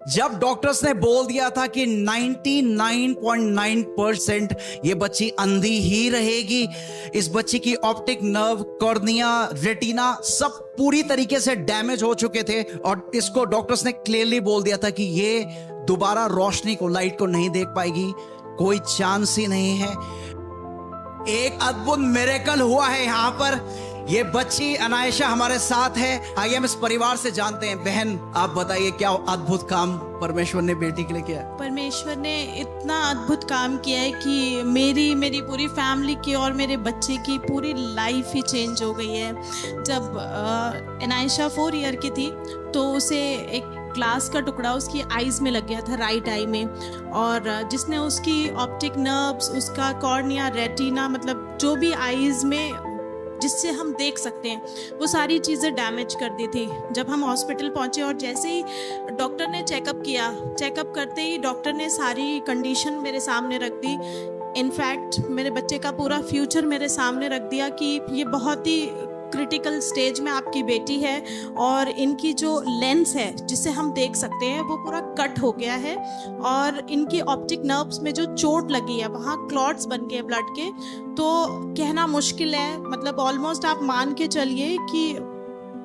जब डॉक्टर्स ने बोल दिया था कि 99.9% ये बच्ची अंधी ही रहेगी, इस बच्ची की ऑप्टिक नर्व, कॉर्निया, रेटिना सब पूरी तरीके से डैमेज हो चुके थे और इसको डॉक्टर्स ने क्लियरली बोल दिया था कि ये दोबारा रोशनी को, लाइट को नहीं देख पाएगी, कोई चांस ही नहीं है। एक अद्भुत मिरेकल हुआ है यहाँ पर। ये बच्ची अनायशा हमारे साथ है। आइए हम इस परिवार से जानते हैं। बहन, आप बताइए क्या अद्भुत काम परमेश्वर ने बेटी के लिए किया? परमेश्वर ने इतना अद्भुत काम किया है कि मेरी पूरी फैमिली की और मेरे बच्चे की पूरी लाइफ ही चेंज हो गई है। जब अनायशा 4 ईयर की थी तो उसे एक ग्लास का टुकड़ा उसकी आईज में लग गया था, राइट आई में, और जिसने उसकी ऑप्टिक नर्व्स, उसका कॉर्निया, रेटिना, मतलब जो भी आईज में जिससे हम देख सकते हैं वो सारी चीज़ें डैमेज कर दी थी। जब हम हॉस्पिटल पहुंचे और जैसे ही डॉक्टर ने चेकअप किया, चेकअप करते ही डॉक्टर ने सारी कंडीशन मेरे सामने रख दी। इनफैक्ट मेरे बच्चे का पूरा फ्यूचर मेरे सामने रख दिया कि ये बहुत ही क्रिटिकल स्टेज में आपकी बेटी है और इनकी जो लेंस है जिससे हम देख सकते हैं वो पूरा कट हो गया है और इनकी ऑप्टिक नर्व्स में जो चोट लगी है वहाँ क्लॉट्स बन गए ब्लड के। तो कहना मुश्किल है, मतलब ऑलमोस्ट आप मान के चलिए कि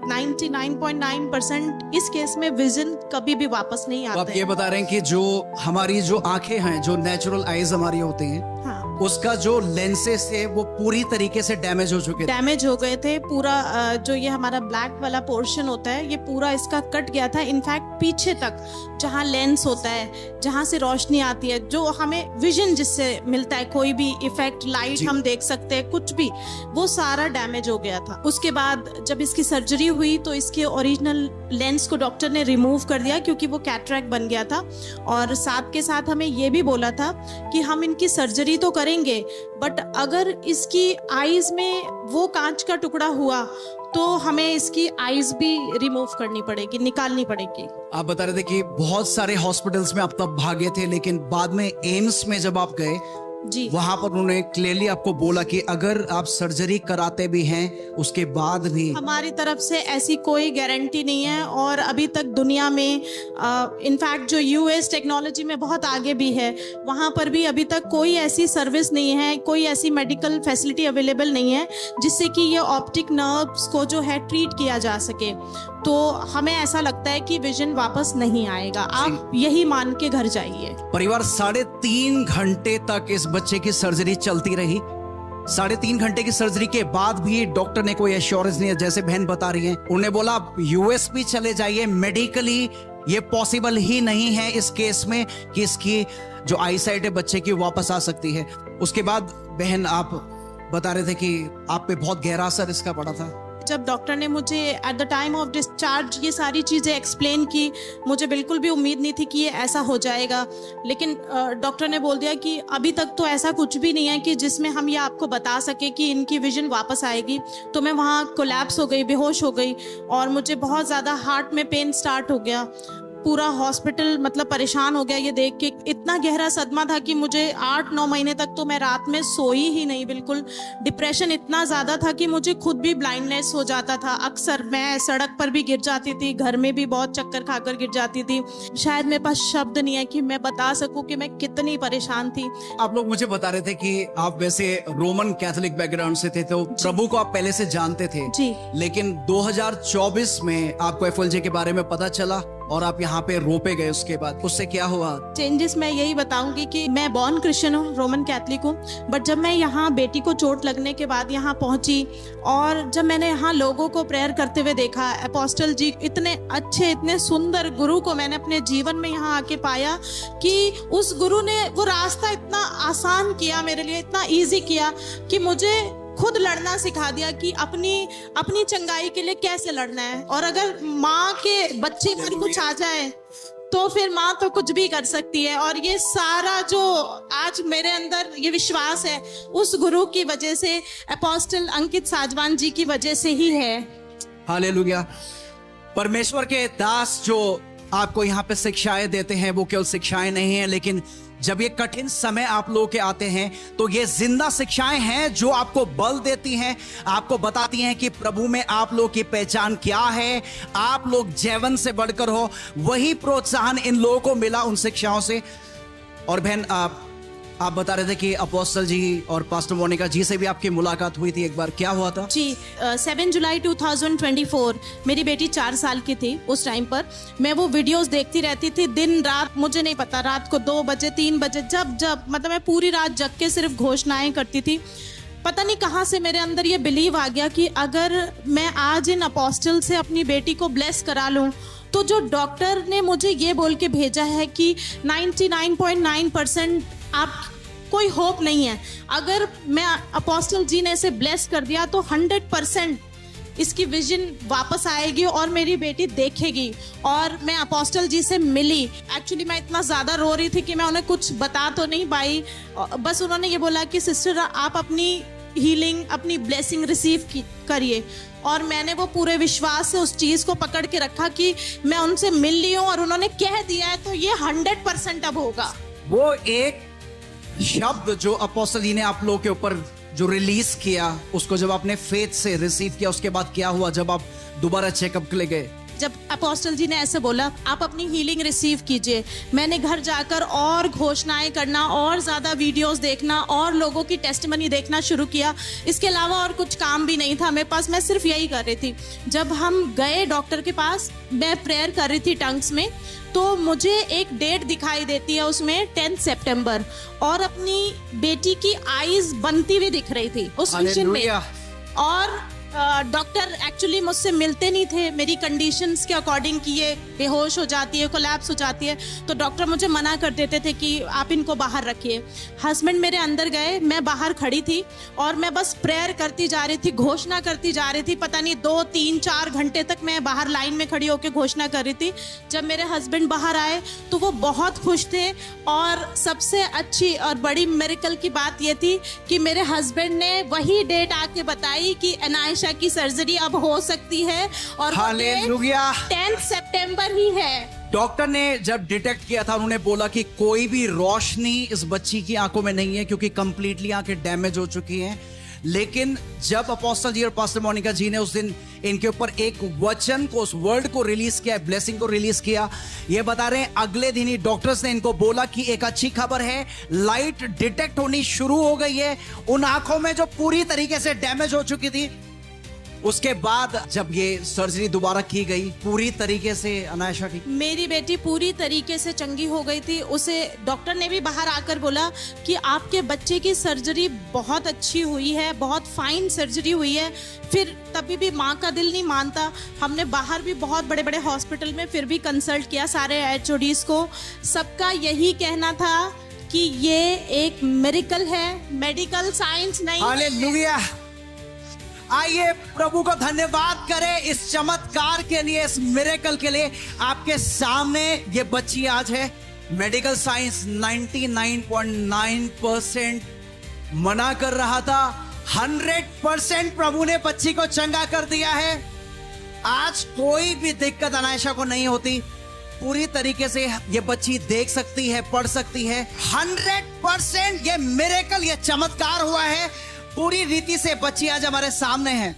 99.9% इस केस में विजन कभी भी वापस नहीं आता। आप ये बता रहे हैं कि जो हमारी जो आंखें हैं, जो नेचुरल आईज हमारी होती हैं, हाँ, उसका जो लेंसेस थे वो पूरी तरीके से डैमेज हो चुके थे। डैमेज हो गए थे। पूरा जो ये हमारा ब्लैक वाला पोर्शन होता है ये पूरा इसका कट गया था। इनफैक्ट पीछे तक जहाँ लेंस होता है, जहाँ से रोशनी आती है, जो हमें विजन जिससे मिलता है, कोई भी इफेक्ट, लाइट हम देख सकते हैं, कुछ भी, वो सारा डैमेज हो गया था। उसके बाद जब इसकी सर्जरी हुई तो इसके ओरिजिनल लेंस को डॉक्टर ने रिमूव कर दिया क्योंकि वो कैटरैक्ट बन गया था, और साथ के साथ हमें ये भी बोला था कि हम इनकी सर्जरी तो करेंगे बट अगर इसकी आईज में वो कांच का टुकड़ा हुआ तो हमें इसकी आईज भी रिमूव करनी पड़ेगी, निकालनी पड़ेगी। आप बता रहे थे कि बहुत सारे हॉस्पिटल्स में आप तब भागे थे, लेकिन बाद में एम्स में जब आप गए जी, वहां पर उन्होंने क्लियरली आपको बोला कि अगर आप सर्जरी कराते भी हैं उसके बाद भी हमारी तरफ से ऐसी कोई गारंटी नहीं है। और अभी तक दुनिया में इनफैक्ट जो यूएस टेक्नोलॉजी में बहुत आगे भी है, वहाँ पर भी अभी तक कोई ऐसी सर्विस नहीं है, कोई ऐसी मेडिकल फैसिलिटी अवेलेबल नहीं है जिससे कि ये ऑप्टिक नर्व्स को जो है ट्रीट किया जा सके। तो हमें ऐसा लगता है कि विजन वापस नहीं आएगा, आप यही मान के घर जाइए। परिवार 3.5 घंटे तक इस बच्चे की सर्जरी चलती रही। 3.5 घंटे की सर्जरी के बाद भी डॉक्टर ने कोई एश्योरेंस नहीं है, जैसे बहन बता रही है, उन्हें बोला आप यूएस भी चले जाइए, मेडिकली ये पॉसिबल ही नहीं है इस केस में कि इसकी जो आईसाइट है बच्चे की वापस आ सकती है। उसके बाद बहन आप बता रहे थे कि आप पे बहुत गहरा असर इसका पड़ा था। जब डॉक्टर ने मुझे at the time of discharge ये सारी चीज़ें एक्सप्लेन की, मुझे बिल्कुल भी उम्मीद नहीं थी कि ये ऐसा हो जाएगा, लेकिन डॉक्टर ने बोल दिया कि अभी तक तो ऐसा कुछ भी नहीं है कि जिसमें हम ये आपको बता सके कि इनकी विजन वापस आएगी। तो मैं वहाँ कोलैप्स हो गई, बेहोश हो गई और मुझे बहुत ज़्यादा हार्ट में पेन स्टार्ट हो गया। पूरा हॉस्पिटल मतलब परेशान हो गया ये देख के। इतना गहरा सदमा था कि मुझे 8-9 महीने तक तो मैं रात में सोई ही नहीं, बिल्कुल। डिप्रेशन इतना ज़्यादा था कि मुझे खुद भी ब्लाइंडनेस हो जाता था। अक्सर मैं सड़क पर भी गिर जाती थी, घर में भी बहुत चक्कर खाकर गिर जाती थी। शायद मेरे पास शब्द नहीं है कि मैं बता सकूं कि मैं कितनी परेशान थी। आप लोग मुझे बता रहे थे कि आप वैसे रोमन कैथोलिक बैकग्राउंड से थे, तो प्रभु को आप पहले से जानते थे जी, लेकिन 2024 में आपको एफएलजे के बारे में पता चला और आप यहाँ पे रोपे गए। उसके बाद उससे क्या हुआ? चेंजेस मैं यही बताऊंगी कि मैं बॉर्न क्रिश्चियन हूँ, रोमन कैथलिक हूँ, बट जब मैं यहाँ बेटी को चोट लगने के बाद यहाँ पहुँची और जब मैंने यहाँ लोगों को प्रेयर करते हुए देखा, अपोस्टल जी इतने अच्छे, इतने सुंदर गुरु को मैंने अपने जीवन में यहाँ आके पाया कि उस गुरु ने वो रास्ता इतना आसान किया मेरे लिए, इतना ईजी किया कि मुझे खुद लड़ना सिखा दिया कि अपनी चंगाई के लिए कैसे लड़ना है। और अगर माँ के बच्चे पर कुछ आ जाए तो फिर माँ तो कुछ भी कर सकती है। और ये सारा जो आज मेरे अंदर ये विश्वास है उस गुरु की वजह से, अपोस्टल अंकित साजवान जी की वजह से ही है। हालेलुया। परमेश्वर के दास जो आपको यहाँ पे शिक्षाएं देते हैं वो केवल शिक्षाएं नहीं है, लेकिन जब ये कठिन समय आप लोगों के आते हैं तो ये जिंदा शिक्षाएं हैं जो आपको बल देती हैं, आपको बताती हैं कि प्रभु में आप लोगों की पहचान क्या है, आप लोग जीवन से बढ़कर हो। वही प्रोत्साहन इन लोगों को मिला उन शिक्षाओं से। और बहन आप बता रहे थे कि अपोस्टल जी और पास्टर मोनिका जी से भी आपकी मुलाकात हुई थी एक बार, क्या हुआ था? जी 7 जुलाई 2024 मेरी बेटी 4 साल की थी। उस टाइम पर मैं वो वीडियोस देखती रहती थी दिन रात, मुझे नहीं पता, रात को 2 बजे 3 बजे जब मतलब मैं पूरी रात जग के सिर्फ घोषणाएं करती थी। पता नहीं कहाँ से मेरे अंदर ये बिलीव आ गया कि अगर मैं आज इन अपोस्टल से अपनी बेटी को ब्लेस करा लूँ तो जो डॉक्टर ने मुझे ये बोल के भेजा है कि 99.9% आप कोई होप नहीं है, अगर मैं अपोस्टल जी ने इसे ब्लेस कर दिया तो 100% इसकी विजन वापस आएगी और मेरी बेटी देखेगी। और मैं अपोस्टल जी से मिली। एक्चुअली मैं इतना ज़्यादा रो रही थी कि मैं उन्हें कुछ बता तो नहीं पाई। बस उन्होंने ये बोला कि सिस्टर आप अपनी हीलिंग, अपनी ब्लेसिंग रिसीव करिए। और मैंने वो पूरे विश्वास से उस चीज़ को पकड़ के रखा कि मैं उनसे मिल ली हूँ और उन्होंने कह दिया है तो ये 100% अब होगा। वो एक शब्द जो अपोस्टल जी ने आप लोगों के ऊपर जो रिलीज किया, उसको जब आपने फेथ से रिसीव किया, उसके बाद क्या हुआ जब आप दोबारा चेकअप के लिए गए? जब अपोस्टल जी ने ऐसे बोला आप अपनी हीलिंग रिसीव कीजिए, मैंने घर जाकर और घोषणाएं करना और ज़्यादा वीडियोस देखना और लोगों की टेस्टिमनी देखना शुरू किया। इसके अलावा और कुछ काम भी नहीं था मेरे पास, मैं सिर्फ यही कर रही थी। जब हम गए डॉक्टर के पास, मैं प्रेयर कर रही थी टंग्स में, तो मुझे एक डेट दिखाई देती है उसमें 10 सितंबर, और अपनी बेटी की आईज बनती हुई दिख रही थी उस विजन में। और डॉक्टर एक्चुअली मुझसे मिलते नहीं थे मेरी कंडीशंस के अकॉर्डिंग कि ये बेहोश हो जाती है, कोलैप्स हो जाती है, तो डॉक्टर मुझे मना कर देते थे कि आप इनको बाहर रखिए। हस्बैंड मेरे अंदर गए, मैं बाहर खड़ी थी और मैं बस प्रेयर करती जा रही थी, घोषणा करती जा रही थी। पता नहीं 2, 3, 4 घंटे तक मैं बाहर लाइन में खड़ी होकर घोषणा कर रही थी। जब मेरे हस्बैंड बाहर आए तो वो बहुत खुश थे। और सबसे अच्छी और बड़ी मिरेकल की बात ये थी कि मेरे हस्बैंड ने वही डेट आके बताई कि एनाइशा की सर्जरी अब हो सकती है, और हालेलुया, 10 सितंबर ही है। डॉक्टर ने जब डिटेक्ट किया था, उन्होंने बोला कि कोई भी रोशनी इस बच्ची की आंखों में नहीं है क्योंकि कंप्लीटली आंखें डैमेज हो चुकी हैं। लेकिन जब अपोस्टल जी और पास्टर मोनिका जी ने उस दिन इनके ऊपर एक वचन को, उस वर्ड को रिलीज किया, ब्लेसिंग को रिलीज किया, ये बता रहे हैं अगले दिन ही डॉक्टर्स ने इनको बोला कि एक अच्छी खबर है, लाइट डिटेक्ट होनी शुरू हो गई है उन आंखों में जो पूरी तरीके से डैमेज हो चुकी थी। उसके बाद जब ये सर्जरी दोबारा की गई, पूरी तरीके से अनायशा की, मेरी बेटी पूरी तरीके से चंगी हो गई थी। उसे डॉक्टर ने भी बाहर आकर बोला कि आपके बच्चे की सर्जरी बहुत अच्छी हुई है, बहुत फाइन सर्जरी हुई है। फिर तभी भी माँ का दिल नहीं मानता। हमने बाहर भी बहुत बड़े बड़े हॉस्पिटल में फिर भी कंसल्ट किया सारे HODs को, सबका यही कहना था कि ये एक मिरेकल है, मेडिकल साइंस नहीं। हालेलुया। आइए प्रभु को धन्यवाद करें इस चमत्कार के लिए, इस मिरेकल के लिए। आपके सामने ये बच्ची आज है। मेडिकल साइंस 99.9% मना कर रहा था, 100% प्रभु ने बच्ची को चंगा कर दिया है। आज कोई भी दिक्कत अनायशा को नहीं होती, पूरी तरीके से ये बच्ची देख सकती है, पढ़ सकती है। 100% ये मिरेकल, ये चमत्कार हुआ है। पूरी रीति से बच्ची आज हमारे सामने है।